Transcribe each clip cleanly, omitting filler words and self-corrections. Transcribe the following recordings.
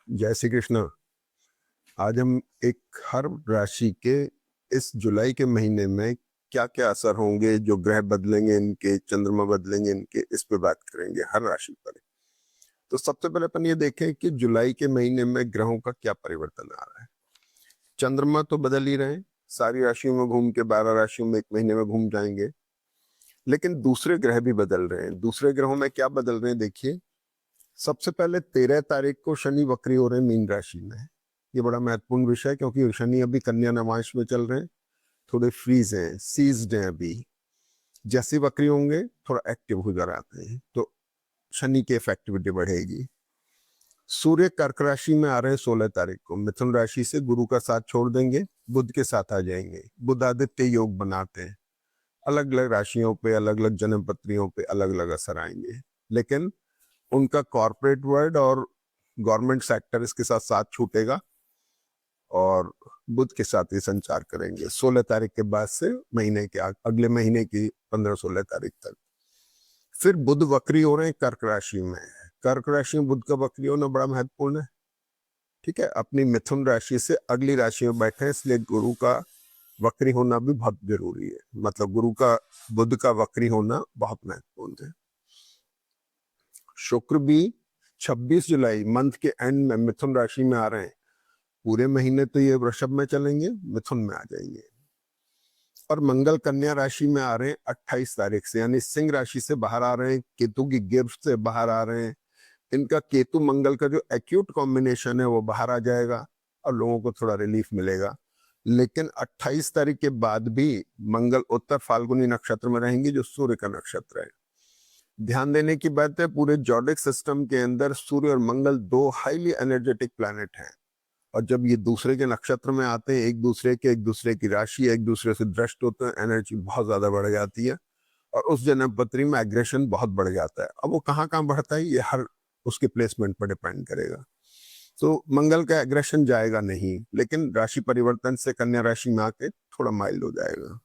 जय श्री कृष्ण। आज हम एक हर राशि के इस जुलाई के महीने में क्या क्या असर होंगे, जो ग्रह बदलेंगे इनके, चंद्रमा बदलेंगे इनके, इस पे बात करेंगे हर राशि पर। तो सबसे पहले अपन ये देखें कि जुलाई के महीने में ग्रहों का क्या परिवर्तन आ रहा है। चंद्रमा तो बदल ही रहे हैं, सारी राशियों में घूम के 12 राशियों में एक महीने में घूम जाएंगे, लेकिन दूसरे ग्रह भी बदल रहे हैं। दूसरे ग्रहों में क्या बदल रहे हैं देखिए। सबसे पहले 13 तारीख को शनि वक्री हो रहे हैं मीन राशि में। ये बड़ा महत्वपूर्ण विषय है क्योंकि शनि अभी कन्या नवांश में चल रहे हैं, थोड़े फ्रीज हैं, सीज्ड हैं अभी। जैसे वक्री होंगे थोड़ा एक्टिव हो जाते हैं, तो शनि की इफेक्टिविटी बढ़ेगी। सूर्य कर्क राशि में आ रहे हैं 16 तारीख को। मिथुन राशि से गुरु का साथ छोड़ देंगे, बुध के साथ आ जाएंगे। बुध आदित्य योग बनाते हैं। अलग अलग राशियों पे, अलग अलग जन्म पत्रियों पे अलग अलग असर आएंगे, लेकिन उनका कॉर्पोरेट वर्ल्ड और गवर्नमेंट सेक्टर इसके साथ साथ छूटेगा और बुध के साथ ही संचार करेंगे 16 तारीख के बाद से महीने के अगले महीने की 15-16 तारीख तक। फिर बुध वक्री हो रहे हैं कर्क राशि में। कर्क राशि में बुध का वक्री होना बड़ा महत्वपूर्ण है। ठीक है, अपनी मिथुन राशि से अगली राशि में बैठे हैं, इसलिए गुरु का वक्री होना भी बहुत जरूरी है। मतलब गुरु का, बुध का वक्री होना बहुत महत्वपूर्ण है। शुक्र भी 26 जुलाई मंथ के एंड में मिथुन राशि में आ रहे हैं। पूरे महीने तो ये वृषभ में चलेंगे, मिथुन में आ जाएंगे। और मंगल कन्या राशि में आ रहे हैं 28 तारीख से, यानी सिंह राशि से बाहर आ रहे हैं, केतु की गिरफ्त से बाहर आ रहे हैं। इनका केतु मंगल का जो एक्यूट कॉम्बिनेशन है वो बाहर आ जाएगा और लोगों को थोड़ा रिलीफ मिलेगा। लेकिन 28 तारीख के बाद भी मंगल उत्तर फाल्गुनी नक्षत्र में रहेंगे, जो सूर्य का नक्षत्र है। ध्यान देने की बात है, पूरे जॉडिक सिस्टम के अंदर सूर्य और मंगल दो हाईली एनर्जेटिक प्लैनेट हैं, और जब ये दूसरे के नक्षत्र में आते हैं, एक दूसरे की राशि, एक दूसरे से दृष्ट होते हैं, एनर्जी बहुत ज्यादा बढ़ जाती है और उस जन्मपत्री में एग्रेशन बहुत बढ़ जाता है। अब वो कहाँ कहाँ बढ़ता है ये हर उसके प्लेसमेंट पर डिपेंड करेगा। तो मंगल का एग्रेशन जाएगा नहीं, लेकिन राशि परिवर्तन से कन्या राशि में आके थोड़ा माइल्ड हो जाएगा।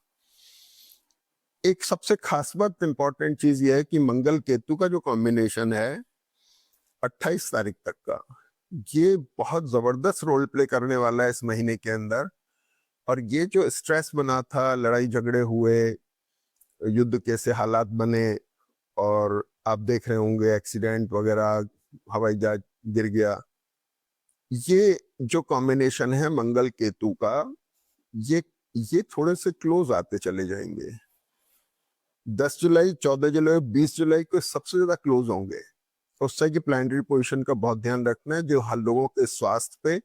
एक सबसे खास बात, इंपॉर्टेंट चीज ये है कि मंगल केतु का जो कॉम्बिनेशन है 28 तारीख तक का, ये बहुत जबरदस्त रोल प्ले करने वाला है इस महीने के अंदर। और ये जो स्ट्रेस बना था, लड़ाई झगड़े हुए, युद्ध कैसे हालात बने, और आप देख रहे होंगे एक्सीडेंट वगैरह, हवाई जहाज गिर गया, ये जो कॉम्बिनेशन है मंगल केतु का, ये ये थोड़े से क्लोज आते चले जाएंगे। 10 जुलाई, 14 जुलाई, 20 जुलाई को सबसे ज्यादा क्लोज होंगे। तो उस तरह की प्लानिटरी पोजीशन का बहुत ध्यान रखना है, जो हर लोगों के स्वास्थ्य पे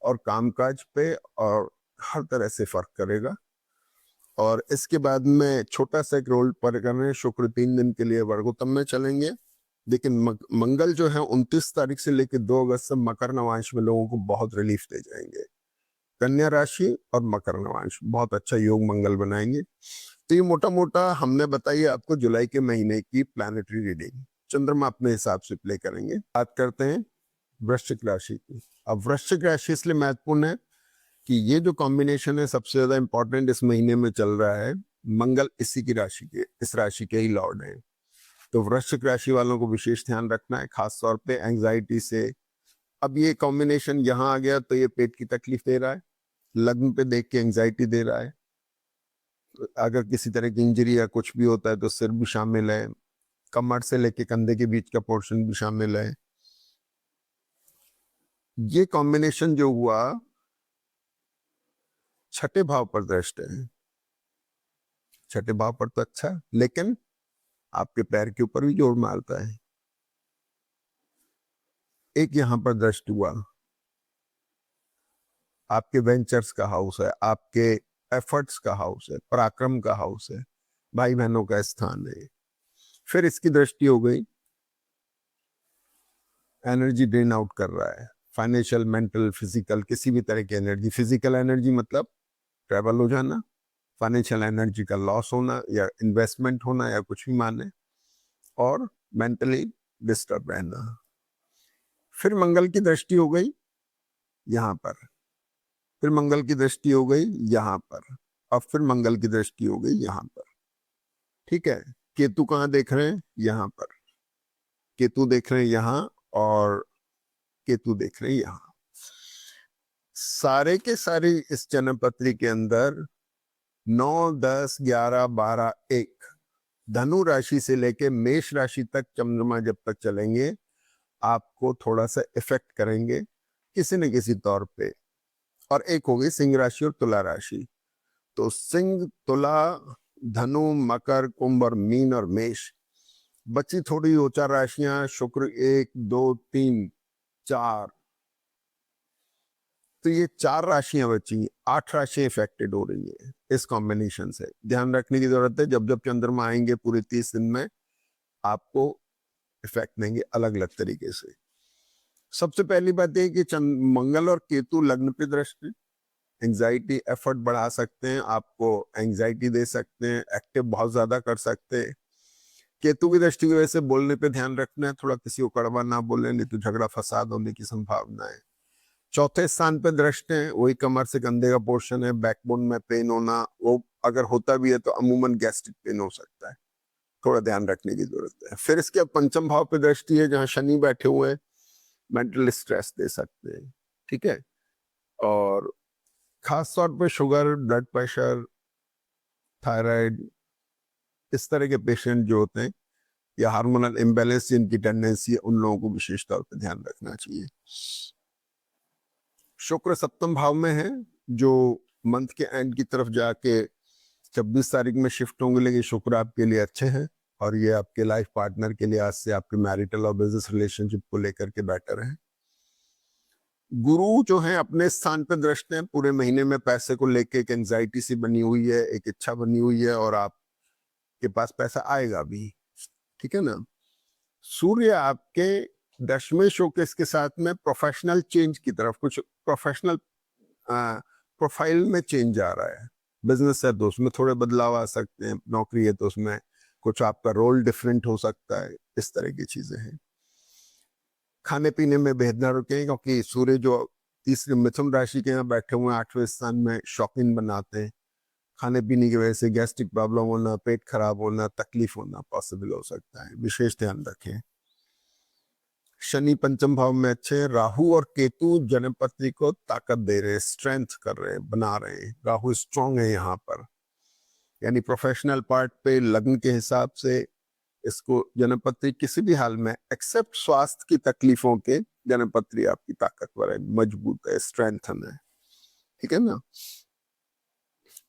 और कामकाज पे और हर तरह से फर्क करेगा। और इसके बाद में छोटा सा एक रोल पर कर रहे हैं, शुक्र 3 दिन के लिए वर्गोत्तम में चलेंगे। लेकिन मंगल जो है 29 तारीख से लेकर 2 अगस्त से मकर नवांश में लोगों को बहुत रिलीफ दे जाएंगे। कन्या राशि और मकर नवांश बहुत अच्छा योग मंगल बनाएंगे। तो ये मोटा मोटा हमने बताई आपको जुलाई के महीने की प्लानिटरी रीडिंग। चंद्रमा अपने हिसाब से प्ले करेंगे। बात करते हैं वृश्चिक राशि की। अब वृश्चिक राशि इसलिए महत्वपूर्ण है कि ये जो कॉम्बिनेशन है सबसे ज्यादा इंपॉर्टेंट इस महीने में चल रहा है। मंगल इसी की राशि के, इस राशि के ही लॉर्ड हैं। तो वृश्चिक राशि वालों को विशेष ध्यान रखना है, खास तौर पे एंजाइटी से। अब ये कॉम्बिनेशन यहाँ आ गया तो ये पेट की तकलीफ दे रहा है, लग्न पे देख के एंजाइटी दे रहा है। अगर किसी तरह की इंजरी या कुछ भी होता है तो सिर भी शामिल है, कमर से लेके कंधे के बीच का पोर्शन भी शामिल है। ये कॉम्बिनेशन जो हुआ छठे भाव पर दृष्ट है। छठे भाव पर तो अच्छा, लेकिन आपके पैर के ऊपर भी जोर मारता है। एक यहां पर दृष्ट हुआ, आपके वेंचर्स का हाउस है, आपके एफर्ट्स का हाउस है, पराक्रम का हाउस है, भाई बहनों का स्थान है। फिर इसकी दृष्टि हो गई, एनर्जी ड्रेन आउट कर रहा है, फाइनेंशियल, मेंटल, फिजिकल, किसी भी तरह की एनर्जी। फिजिकल एनर्जी मतलब ट्रैवल हो जाना, फाइनेंशियल एनर्जी का लॉस होना या इन्वेस्टमेंट होना या कुछ भी माने, और मेंटली डिस्टर्ब रहना। फिर मंगल की दृष्टि हो गई यहां पर, फिर मंगल की दृष्टि हो गई यहां पर, और फिर मंगल की दृष्टि हो गई यहां पर। ठीक है, केतु कहाँ देख रहे हैं? यहां पर केतु देख रहे हैं यहां, और केतु देख रहे हैं यहाँ। सारे के सारे इस जन्म पत्री के अंदर 9, 10, 11, 12, 1 धनु राशि से लेके मेष राशि तक चंद्रमा जब तक चलेंगे आपको थोड़ा सा इफेक्ट करेंगे किसी न किसी तौर पे। और एक हो गई सिंह राशि और तुला राशि। तो सिंह, तुला, धनु, मकर, कुंभ और मीन और मेष, बची थोड़ी 2-4 राशियां, शुक्र 1, 2, 3, 4, तो ये 4 राशियां बची, 8 राशियां इफेक्टेड हो रही है इस कॉम्बिनेशन से। ध्यान रखने की जरूरत है, जब जब चंद्रमा आएंगे पूरे 30 दिन में आपको इफेक्ट देंगे अलग अलग तरीके से। सबसे पहली बात यह कि मंगल और केतु लग्न पे दृष्टि एंजाइटी, एफर्ट बढ़ा सकते हैं, आपको एंजाइटी दे सकते हैं, एक्टिव बहुत ज्यादा कर सकते हैं। केतु की दृष्टि की वजह से बोलने पे ध्यान रखना है, थोड़ा किसी को कड़वा ना बोले, नहीं तो झगड़ा फसाद होने की संभावना है। चौथे स्थान पे दृष्टि है, वही कमर से कंधे का पोर्शन है, बैकबोन में पेन होना, वो अगर होता भी है तो अमूमन गैस्ट्रिक पेन हो सकता है, थोड़ा ध्यान रखने की जरूरत है। फिर इसके पंचम भाव पे दृष्टि है, जहां शनि बैठे हुए हैं, मेंटल स्ट्रेस दे सकते हैं, ठीक है। और खास तौर पे शुगर, ब्लड प्रेशर, थायराइड, इस तरह के पेशेंट जो होते हैं या हार्मोनल इम्बैलेंस जिनकी टेंडेंसी है, उन लोगों को विशेष तौर पर ध्यान रखना चाहिए। शुक्र सप्तम भाव में है, जो मंथ के एंड की तरफ जाके 26 तारीख में शिफ्ट होंगे, लेकिन शुक्र आपके लिए अच्छे हैं और ये आपके लाइफ पार्टनर के लिए आज से आपके मैरिटल और बिजनेस रिलेशनशिप को लेकर के बेटर है। गुरु जो है अपने स्थान पर दृष्टि है, पूरे महीने में पैसे को लेके एक एंजाइटी सी बनी हुई है, एक इच्छा बनी हुई है और आपके पास पैसा आएगा भी, ठीक है ना। सूर्य आपके 10वें शोकेस के साथ में प्रोफेशनल चेंज की तरफ, कुछ प्रोफेशनल प्रोफाइल में चेंज आ रहा है। बिजनेस है तो उसमें थोड़े बदलाव आ सकते हैं, नौकरी है तो उसमें कुछ आपका रोल डिफरेंट हो सकता है, इस तरह की चीजें हैं। खाने पीने में बेहद न रुकें, क्योंकि सूर्य जो तीसरे मिथुन राशि के यहाँ बैठे हुए हैं 8वें स्थान में, शौकीन बनाते हैं। खाने पीने की वजह से गैस्ट्रिक प्रॉब्लम होना, पेट खराब होना, तकलीफ होना पॉसिबल हो सकता है, विशेष ध्यान रखें। शनि पंचम भाव में अच्छे हैं। राहु और केतु जन्म पत्री को ताकत दे रहे हैं, स्ट्रेंथ कर रहे हैं, बना रहे हैं। राहु स्ट्रांग है यहाँ पर, यानी प्रोफेशनल पार्ट पे लग्न के हिसाब से इसको जन्म पत्री किसी भी हाल में, एक्सेप्ट स्वास्थ्य की तकलीफों के, जन्म पत्री आपकी ताकतवर है, मजबूत है, स्ट्रेंथन है, ठीक है ना।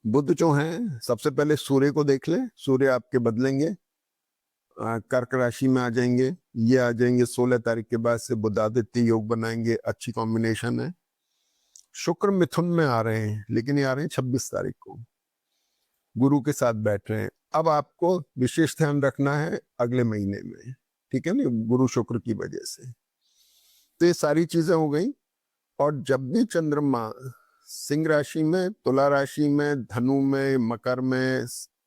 बुध जो है, सबसे पहले सूर्य को देख ले, सूर्य आपके बदलेंगे, कर्क राशि में आ जाएंगे, ये आ जाएंगे 16 तारीख के बाद से, बुधादित्य योग बनाएंगे, अच्छी कॉम्बिनेशन है। शुक्र मिथुन में आ रहे हैं, लेकिन ये आ रहे हैं 26 तारीख को, गुरु के साथ बैठ रहे हैं। अब आपको विशेष ध्यान रखना है अगले महीने में, ठीक है ना, गुरु शुक्र की वजह से। तो ये सारी चीजें हो गई। और जब भी चंद्रमा सिंह राशि में, तुला राशि में, धनु में, मकर में,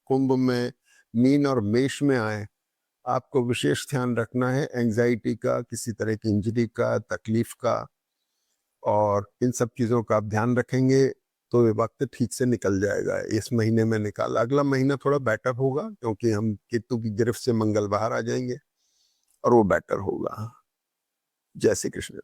कुंभ में, मीन और मेष में आए, आपको विशेष ध्यान रखना है एंजाइटी का, किसी तरह की इंजरी का, तकलीफ का, और इन सब चीजों का आप ध्यान रखेंगे तो ये वक्त ठीक से निकल जाएगा। इस महीने में निकाल, अगला महीना थोड़ा बेटर होगा, क्योंकि हम केतु की गिरफ्त से मंगल बाहर आ जाएंगे और वो बेटर होगा। जय श्री कृष्ण।